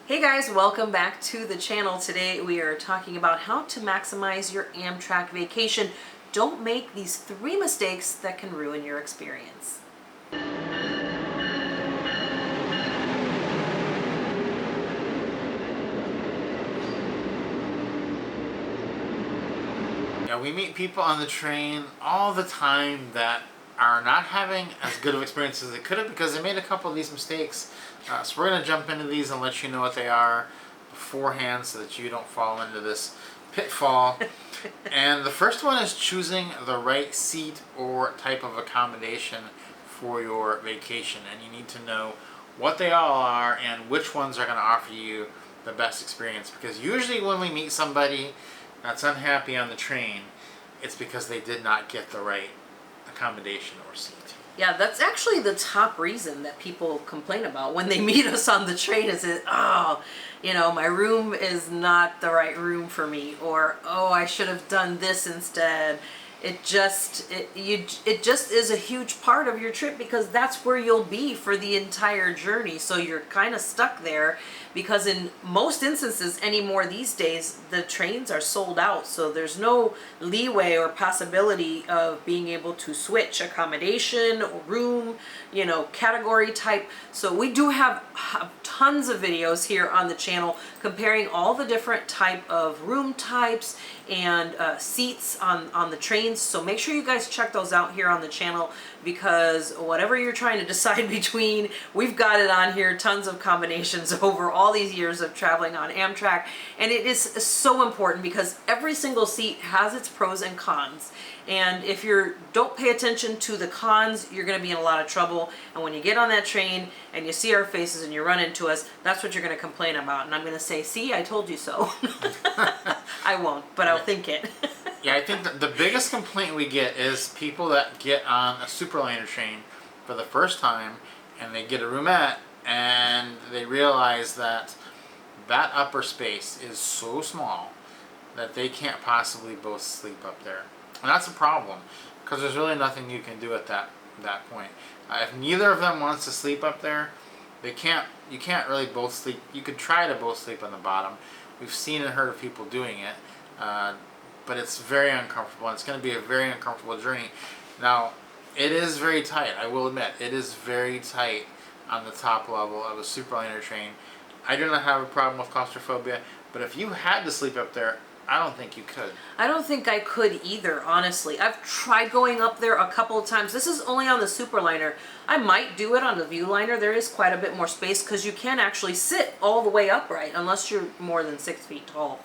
Hey guys, welcome back to the channel. Today we are talking about how to maximize your Amtrak vacation. Don't make these 3 mistakes that can ruin your experience. Yeah, we meet people on the train all the time that are not having as good of experiences as they could have because they made a couple of these mistakes. So we're going to jump into these and let you know what they are beforehand so that you don't fall into this pitfall. And the first one is choosing the right seat or type of accommodation for your vacation. And you need to know what they all are and which ones are going to offer you the best experience. Because usually when we meet somebody that's unhappy on the train, it's because they did not get the right accommodation or seat. Yeah, that's actually the top reason that people complain about when they meet us on the train is that, my room is not the right room for me, or, oh, I should have done this instead. It just is a huge part of your trip because that's where you'll be for the entire journey. So you're kind of stuck there because in most instances anymore these days, the trains are sold out. So there's no leeway or possibility of being able to switch accommodation or room, category type. So we do have tons of videos here on the channel comparing all the different type of room types and seats on the trains. So make sure you guys check those out here on the channel because whatever you're trying to decide between, we've got it on here, tons of combinations over all these years of traveling on Amtrak. And it is so important because every single seat has its pros and cons. And if you don't pay attention to the cons, you're going to be in a lot of trouble. And when you get on that train and you see our faces and you run into us, that's what you're going to complain about. And I'm going to say, see, I told you so. I won't, but I'll think it. Yeah, I think that the biggest complaint we get is people that get on a Superliner train for the first time and they get a roomette and they realize that that upper space is so small that they can't possibly both sleep up there. And that's a problem because there's really nothing you can do at that point. If neither of them wants to sleep up there, you can't really both sleep. You could try to both sleep on the bottom. We've seen and heard of people doing it, but it's very uncomfortable. And it's going to be a very uncomfortable journey. Now, it is very tight. I will admit, it is very tight on the top level of a Superliner train. I do not have a problem with claustrophobia, but if you had to sleep up there, I don't think you could. I don't think I could either, honestly. I've tried going up there a couple of times. This is only on the Superliner. I might do it on the Viewliner. There is quite a bit more space because you can actually sit all the way upright unless you're more than 6 feet tall.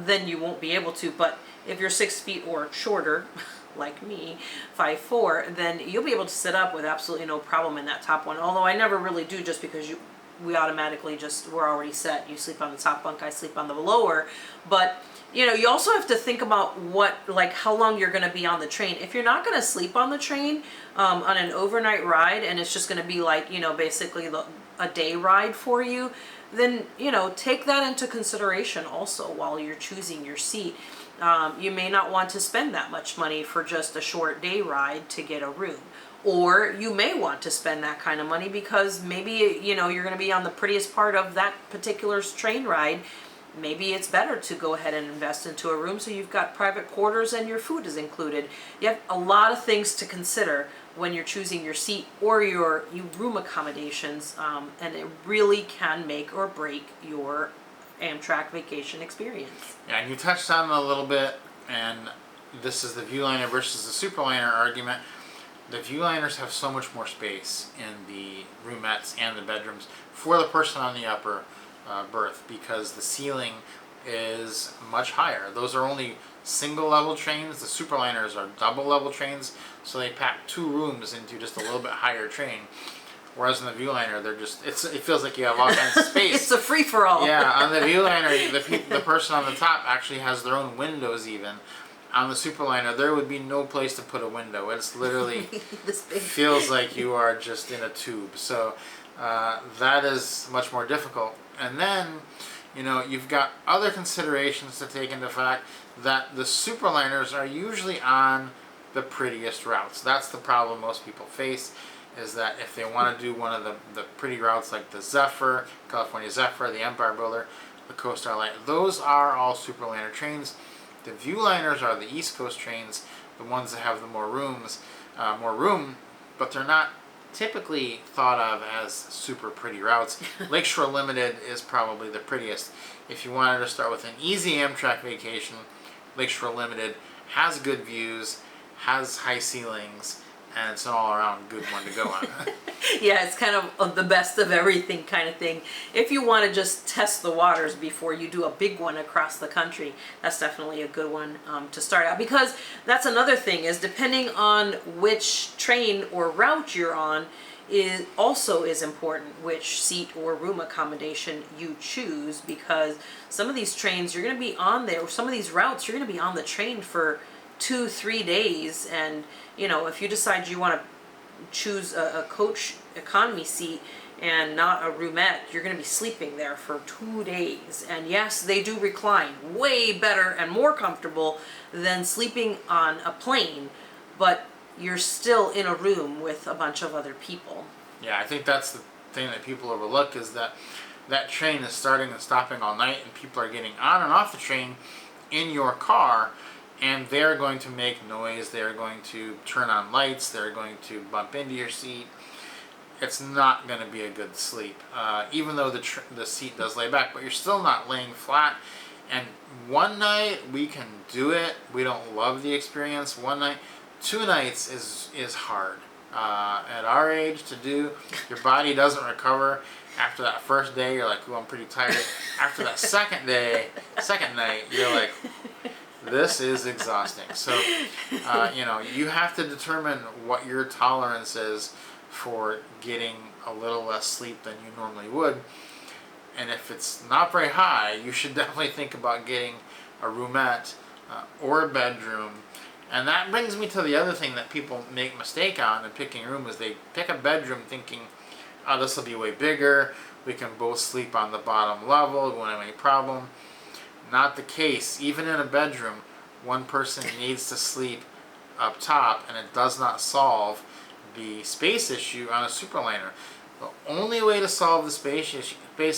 Then you won't be able to. But if you're 6 feet or shorter, like me, 5'4", then you'll be able to sit up with absolutely no problem in that top one. Although I never really do just because we automatically we're already set. You sleep on the top bunk, I sleep on the lower. But, you also have to think about how long you're going to be on the train. If you're not going to sleep on the train on an overnight ride and it's just going to be basically a day ride for you, then, take that into consideration also while you're choosing your seat. You may not want to spend that much money for just a short day ride to get a room. Or you may want to spend that kind of money because maybe, you're going to be on the prettiest part of that particular train ride. Maybe it's better to go ahead and invest into a room so you've got private quarters and your food is included. You have a lot of things to consider when you're choosing your seat or your room accommodations, and it really can make or break your Amtrak vacation experience. Yeah, and you touched on it a little bit, and this is the Viewliner versus the Superliner argument. The Viewliners have so much more space in the roomettes and the bedrooms for the person on the upper berth because the ceiling is much higher. Those are only single level trains. The Superliners are double level trains, so they pack 2 rooms into just a little bit higher train. Whereas in the Viewliner, it feels like you have all kinds of space. It's a free-for-all. Yeah, on the Viewliner, the person on the top actually has their own windows even. On the Superliner, there would be no place to put a window. It's literally feels like you are just in a tube. So that is much more difficult. And then, you've got other considerations to take into fact that the Superliners are usually on the prettiest routes. That's the problem most people face. is that if they want to do one of the pretty routes like the Zephyr, California Zephyr, the Empire Builder, the Coast Starlight, those are all Superliner trains. The Viewliners are the East Coast trains, the ones that have the more room, but they're not typically thought of as super pretty routes. Lakeshore Limited is probably the prettiest. If you wanted to start with an easy Amtrak vacation, Lakeshore Limited has good views, has high ceilings, and it's an all-around good one to go on. Yeah, it's kind of the best of everything kind of thing. If you want to just test the waters before you do a big one across the country, that's definitely a good one to start out. Because that's another thing, is depending on which train or route you're on, is also important which seat or room accommodation you choose, because some of these trains you're going to be on there, or some of these routes you're going to be on the train for 2-3 days, and you know, if you decide you want to choose a coach economy seat and not a roomette, you're going to be sleeping there for 2 days. And yes, they do recline way better and more comfortable than sleeping on a plane, but you're still in a room with a bunch of other people. Yeah, I think that's the thing that people overlook, is that that train is starting and stopping all night, and people are getting on and off the train in your car, and they're going to make noise, they're going to turn on lights, they're going to bump into your seat. It's not going to be a good sleep, even though the seat does lay back, but you're still not laying flat. And one night we can do it. We don't love the experience. One night, 2 nights is hard. At our age to do, your body doesn't recover. After that first day, you're like, "Ooh, I'm pretty tired." After that second night, you're like, "This is exhausting." So, you have to determine what your tolerance is for getting a little less sleep than you normally would. And if it's not very high, you should definitely think about getting a roomette or a bedroom. And that brings me to the other thing that people make a mistake on in picking a room, is they pick a bedroom thinking, "Oh, this will be way bigger. We can both sleep on the bottom level. We won't have any problem." Not the case. Even in a bedroom, one person needs to sleep up top, and it does not solve the space issue on a Superliner. The only way to solve the space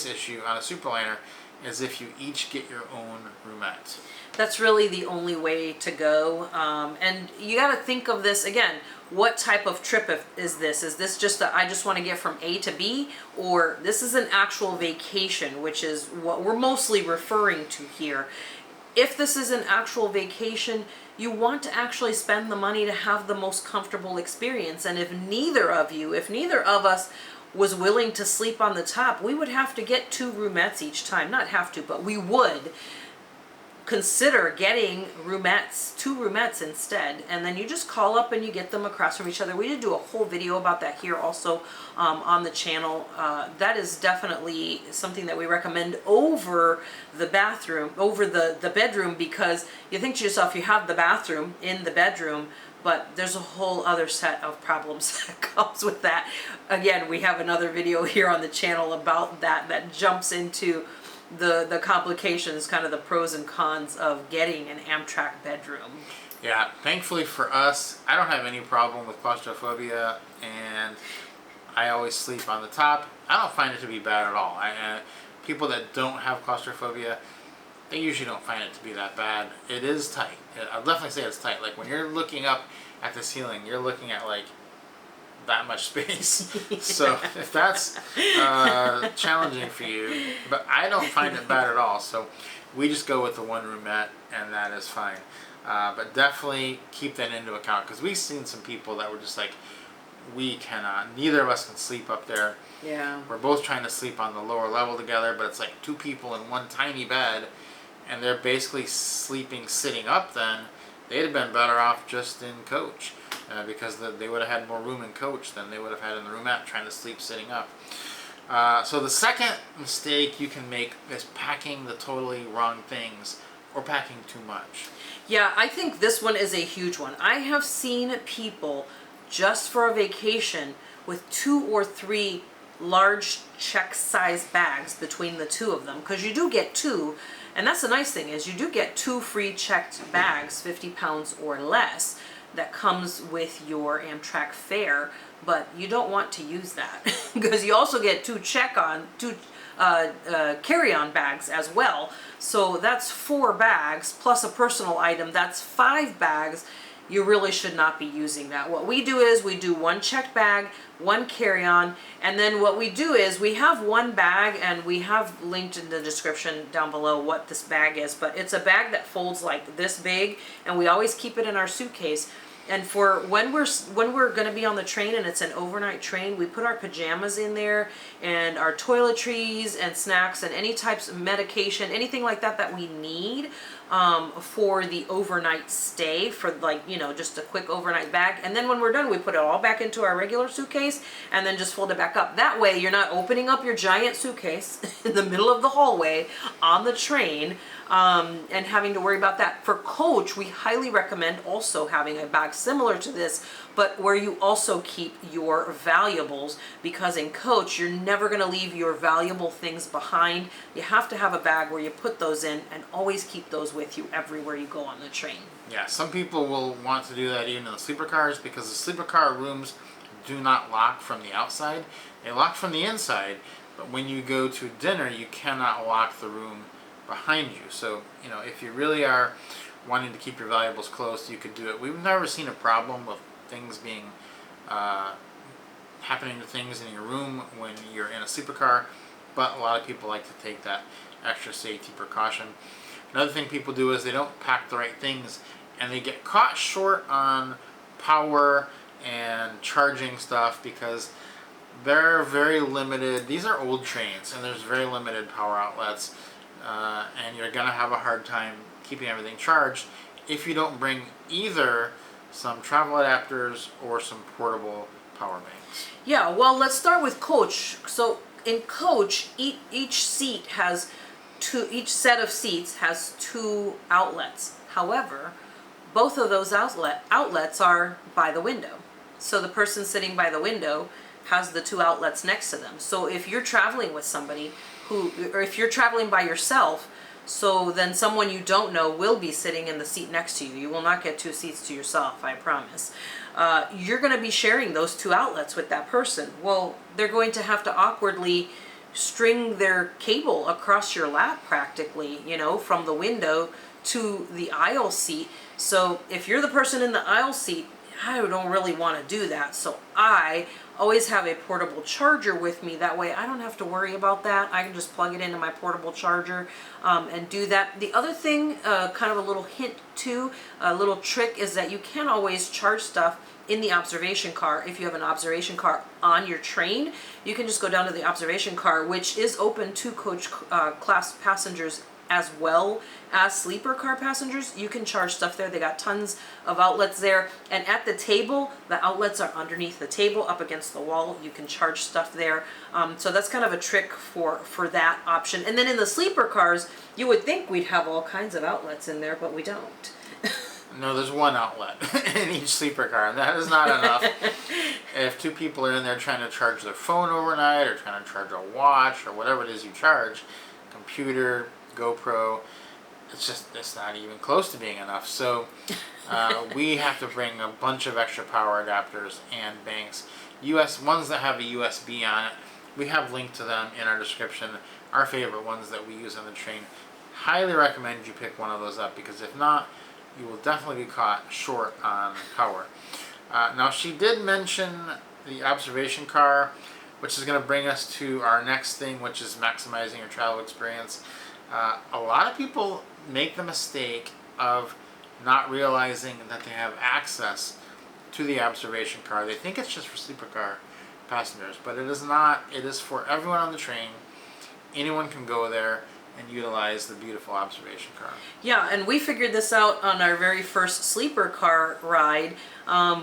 issue on a Superliner is if you each get your own roomette. That's really the only way to go. And you got to think of this again. What type of trip is this? Is this just I just want to get from A to B, or this is an actual vacation, which is what we're mostly referring to here. If this is an actual vacation, you want to actually spend the money to have the most comfortable experience. And if neither of us was willing to sleep on the top, we would have to get 2 roomettes each time. Not have to, but we would consider getting 2 roomettes instead, and then you just call up and you get them across from each other. We did do a whole video about that here also on the channel. That is definitely something that we recommend over the bedroom, because you think to yourself, you have the bathroom in the bedroom, but there's a whole other set of problems that comes with that. Again, we have another video here on the channel about that jumps into the complications, kind of the pros and cons of getting an Amtrak bedroom. Yeah, thankfully for us, I don't have any problem with claustrophobia, and I always sleep on the top. I don't find it to be bad at all. People that don't have claustrophobia, they usually don't find it to be that bad. It is tight. I'll definitely say it's tight. Like when you're looking up at the ceiling, you're looking at like that much space. Yeah. So if that's challenging for you, but I don't find it bad at all. So we just go with the 1 roomette, and that is fine. But definitely keep that into account, because we've seen some people that were just like, we cannot, neither of us can sleep up there. Yeah. We're both trying to sleep on the lower level together, but it's like 2 people in one tiny bed, and they're basically sleeping sitting up. Then they'd have been better off just in coach. Because they would have had more room in coach than they would have had in the roomette trying to sleep sitting up. So the second mistake you can make is packing the totally wrong things, or packing too much. Yeah, I think this one is a huge one. I have seen people just for a vacation with 2 or 3 large check-sized bags between the 2 of them, because you do get 2, and that's the nice thing, is you do get 2 free checked bags, 50 pounds or less, that comes with your Amtrak fare. but you don't want to use that because you also get two carry-on bags as well. So that's 4 bags plus a personal item. That's 5 bags. You really should not be using that. What we do is we do 1 checked bag, 1 carry-on, and then what we do is we have 1 bag, and we have linked in the description down below what this bag is, but it's a bag that folds like this big, and we always keep it in our suitcase. And for when we're going to be on the train and it's an overnight train, we put our pajamas in there and our toiletries and snacks and any types of medication, anything like that that we need for the overnight stay, for like, you know, just a quick overnight bag. And then when we're done, we put it all back into our regular suitcase and then just fold it back up. That way you're not opening up your giant suitcase in the middle of the hallway on the train and having to worry about that. For coach, we highly recommend also having a bag similar to this, but where you also keep your valuables, because in coach, you're never going to leave your valuable things behind. You have to have a bag where you put those in and always keep those with you everywhere you go on the train. Yeah, some people will want to do that even in the sleeper cars, because the sleeper car rooms do not lock from the outside. They lock from the inside, but when you go to dinner, you cannot lock the room behind you. So, you know, if you really are wanting to keep your valuables close, you could do it. We've never seen a problem with things being happening to things in your room when you're in a sleeper car, but a lot of people like to take that extra safety precaution. Another thing people do is they don't pack the right things, and they get caught short on power and charging stuff because they're very limited. These are old trains, and there's very limited power outlets, and you're gonna have a hard time keeping everything charged if you don't bring either some travel adapters or some portable power banks. Yeah, well, let's start with coach. So in coach, each seat has each set of seats has 2 outlets. However, both of those outlets are by the window. So the person sitting by the window has the 2 outlets next to them. So if you're traveling with somebody or if you're traveling by yourself, so then someone you don't know will be sitting in the seat next to you. You will not get 2 seats to yourself, I promise. You're going to be sharing those 2 outlets with that person. Well, they're going to have to awkwardly string their cable across your lap practically, you know, from the window to the aisle seat. So if you're the person in the aisle seat, I don't really want to do that. So I always have a portable charger with me. That way I don't have to worry about that. I can just plug it into my portable charger and do that. The other thing, kind of a little hint too, a little trick, is that you can't always charge stuff in the observation car. If you have an observation car on your train, you can just go down to the observation car, which is open to coach class passengers as well as sleeper car passengers. You can charge stuff there. They got tons of outlets there, and at the table, the outlets are underneath the table up against the wall. You can charge stuff there. So that's kind of a trick for that option. And then in the sleeper cars, you would think we'd have all kinds of outlets in there, but we don't. No, there's 1 outlet in each sleeper car, and that is not enough. If 2 people are in there trying to charge their phone overnight, or trying to charge a watch, or whatever it is you charge, computer, GoPro, it's not even close to being enough. So we have to bring a bunch of extra power adapters and banks. Ones that have a USB on it, we have linked to them in our description. Our favorite ones that we use on the train. Highly recommend you pick one of those up, because if not, you will definitely be caught short on power. Now, she did mention the observation car, which is going to bring us to our next thing, which is maximizing your travel experience. A lot of people make the mistake of not realizing that they have access to the observation car. They think it's just for sleeper car passengers, but it is not. It is for everyone on the train. Anyone can go there and utilize the beautiful observation car. Yeah, and we figured this out on our very first sleeper car ride.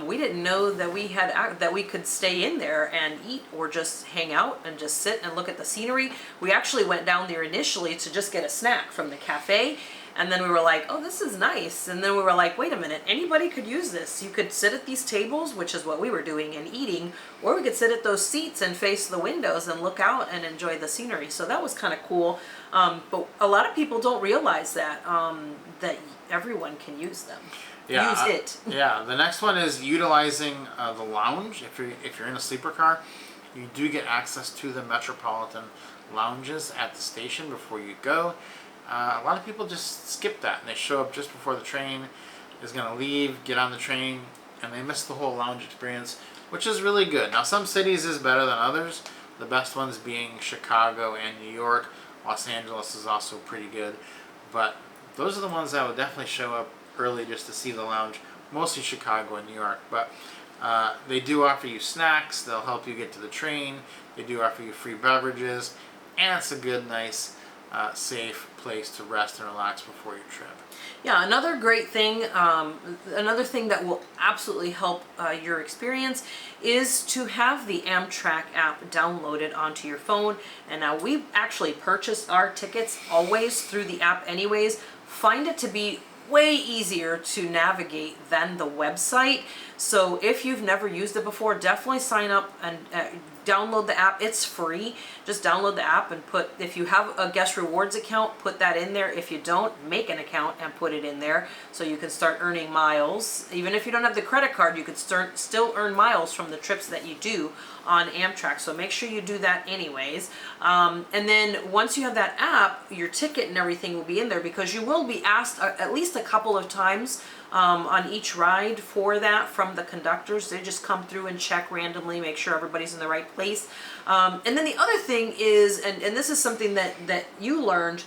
We didn't know that we could stay in there and eat or just hang out and just sit and look at the scenery. We actually went down there initially to just get a snack from the cafe, and then we were like, oh, this is nice. And then we were like, wait a minute, anybody could use this. You could sit at these tables, which is what we were doing, and eating, or we could sit at those seats and face the windows and look out and enjoy the scenery. So that was kind of cool. But a lot of people don't realize that everyone can use them. use it. Yeah, the next one is utilizing the lounge. If you're in a sleeper car, you do get access to the metropolitan lounges at the station before you go. A lot of people just skip that and they show up just before the train is going to leave, get on the train, and they miss the whole lounge experience, which is really good. Now, some cities is better than others. The best ones being Chicago and New York. Los Angeles is also pretty good, but those are the ones that would definitely show up early just to see the lounge. Mostly Chicago and New York, but they do offer you snacks. They'll help you get to the train. They do offer you free beverages, and it's a good, nice, safe place to rest and relax before your trip. Yeah, another great thing, another thing that will absolutely help your experience is to have the Amtrak app downloaded onto your phone. And now we actually purchase our tickets always through the app anyways. Find it to be way easier to navigate than the website. So if you've never used it before, definitely sign up and download the app. It's free. Just download the app and put, if you have a guest rewards account, put that in there. If you don't, make an account and put it in there so you can start earning miles. Even if you don't have the credit card, you could still earn miles from the trips that you do on Amtrak. So make sure you do that anyways. And then once you have that app, your ticket and everything will be in there, because you will be asked at least a couple of times on each ride for that from the conductors. They just come through and check randomly, make sure everybody's in the right place. And then the other thing is, and this is something that you learned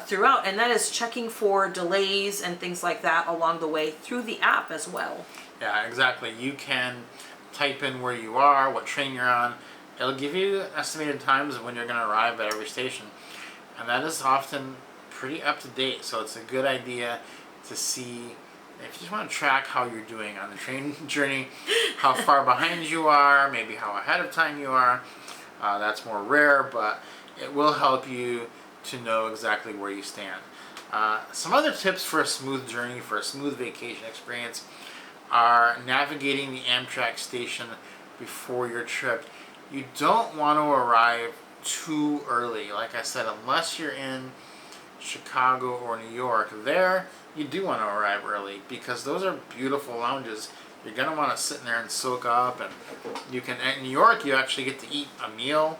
throughout, and that is checking for delays and things like that along the way through the app as well. Yeah, exactly. You can type in where you are, what train you're on. It'll give you estimated times of when you're going to arrive at every station. And that is often pretty up to date. So it's a good idea to see, if you just want to track how you're doing on the train journey, how far behind you are, maybe how ahead of time you are. That's more rare, but it will help you to know exactly where you stand. Some other tips for a smooth journey, for a smooth vacation experience, are navigating the Amtrak station before your trip. You don't want to arrive too early. Like I said, unless you're in Chicago or New York, there you do want to arrive early, because those are beautiful lounges. You're going to want to sit in there and soak up, and you can, in New York, you actually get to eat a meal.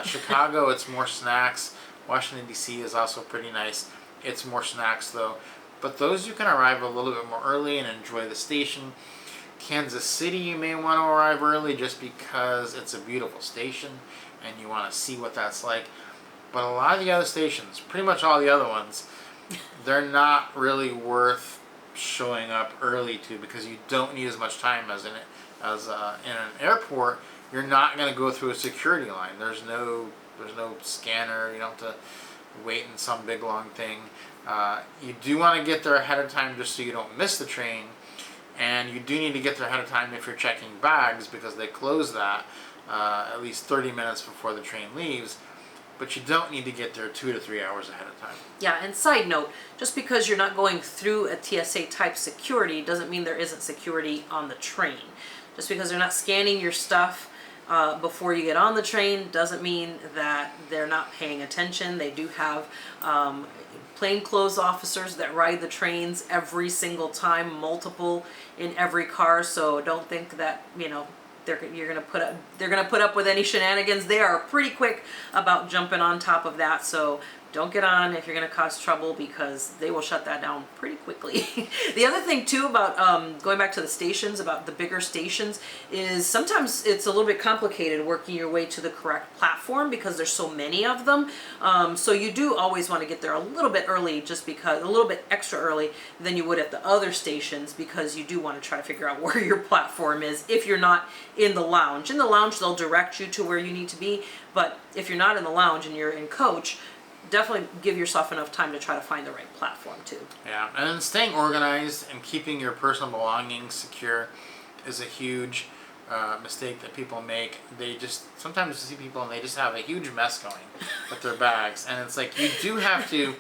Chicago, it's more snacks. Washington, D.C. is also pretty nice. It's more snacks though. But those you can arrive a little bit more early and enjoy the station. Kansas City, you may want to arrive early just because it's a beautiful station and you want to see what that's like. But a lot of the other stations, pretty much all the other ones, they're not really worth showing up early to, because you don't need as much time as in an airport. You're not going to go through a security line. There's no scanner. You don't have to wait in some big long thing. You do want to get there ahead of time just so you don't miss the train, and you do need to get there ahead of time if you're checking bags, because they close that at least 30 minutes before the train leaves. But you don't need to get there 2 to 3 hours ahead of time. Yeah, and side note, just because you're not going through a TSA type security doesn't mean there isn't security on the train. Just because they're not scanning your stuff before you get on the train doesn't mean that they're not paying attention. They do have plainclothes officers that ride the trains every single time, multiple in every car. So don't think that, they're gonna put up with any shenanigans. They are pretty quick about jumping on top of that. So don't get on if you're going to cause trouble, because they will shut that down pretty quickly. The other thing too about going back to the stations, about the bigger stations, is sometimes it's a little bit complicated working your way to the correct platform because there's so many of them. So you do always want to get there a little bit early, just because, a little bit extra early than you would at the other stations, because you do want to try to figure out where your platform is if you're not in the lounge. In the lounge, they'll direct you to where you need to be, but if you're not in the lounge and you're in coach, definitely give yourself enough time to try to find the right platform too. Yeah, and then staying organized and keeping your personal belongings secure is a huge mistake that people make. They just, sometimes you see people and they just have a huge mess going with their bags, and it's like, you do have to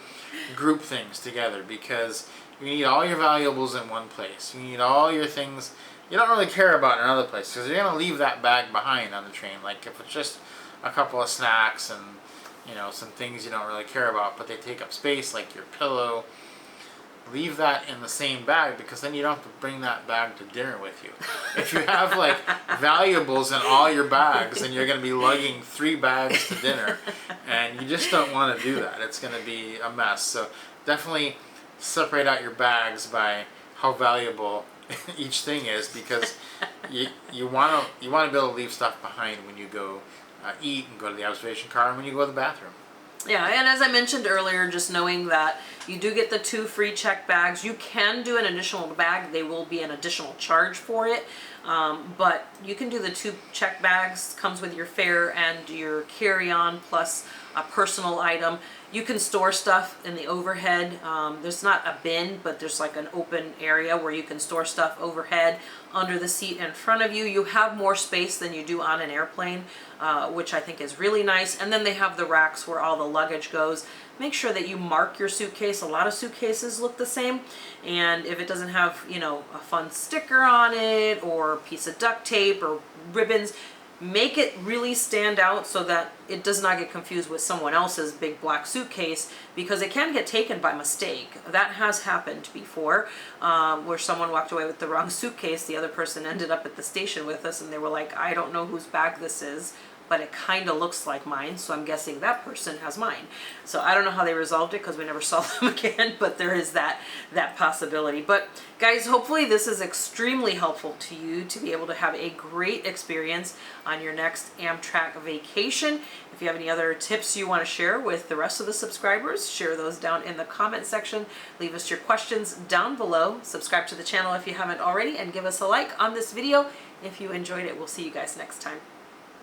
group things together, because you need all your valuables in one place. You need all your things you don't really care about in another place, because you're going to leave that bag behind on the train. Like if it's just a couple of snacks and some things you don't really care about, but they take up space, like your pillow, leave that in the same bag, because then you don't have to bring that bag to dinner with you. If you have like valuables in all your bags, then you're going to be lugging 3 bags to dinner, and you just don't want to do that. It's going to be a mess. So definitely separate out your bags by how valuable each thing is, because you want to be able to leave stuff behind when you go eat and go to the observation car and when you go to the bathroom. Yeah, and as I mentioned earlier, just knowing that you do get the 2 free check bags. You can do an additional bag. They will be an additional charge for it. But you can do the 2 check bags, comes with your fare and your carry-on plus a personal item. You can store stuff in the overhead. There's not a bin, but there's like an open area where you can store stuff overhead under the seat in front of you. You have more space than you do on an airplane, which I think is really nice. And then they have the racks where all the luggage goes. Make sure that you mark your suitcase. A lot of suitcases look the same. And if it doesn't have, you know, a fun sticker on it or a piece of duct tape or ribbons, make it really stand out so that it does not get confused with someone else's big black suitcase, because it can get taken by mistake. That has happened before, where someone walked away with the wrong suitcase. The other person ended up at the station with us and they were like, I don't know whose bag this is, but it kind of looks like mine, so I'm guessing that person has mine. So I don't know how they resolved it because we never saw them again, but there is that possibility. But guys, hopefully this is extremely helpful to you to be able to have a great experience on your next Amtrak vacation. If you have any other tips you want to share with the rest of the subscribers, share those down in the comment section. Leave us your questions down below. Subscribe to the channel if you haven't already, and give us a like on this video if you enjoyed it. We'll see you guys next time.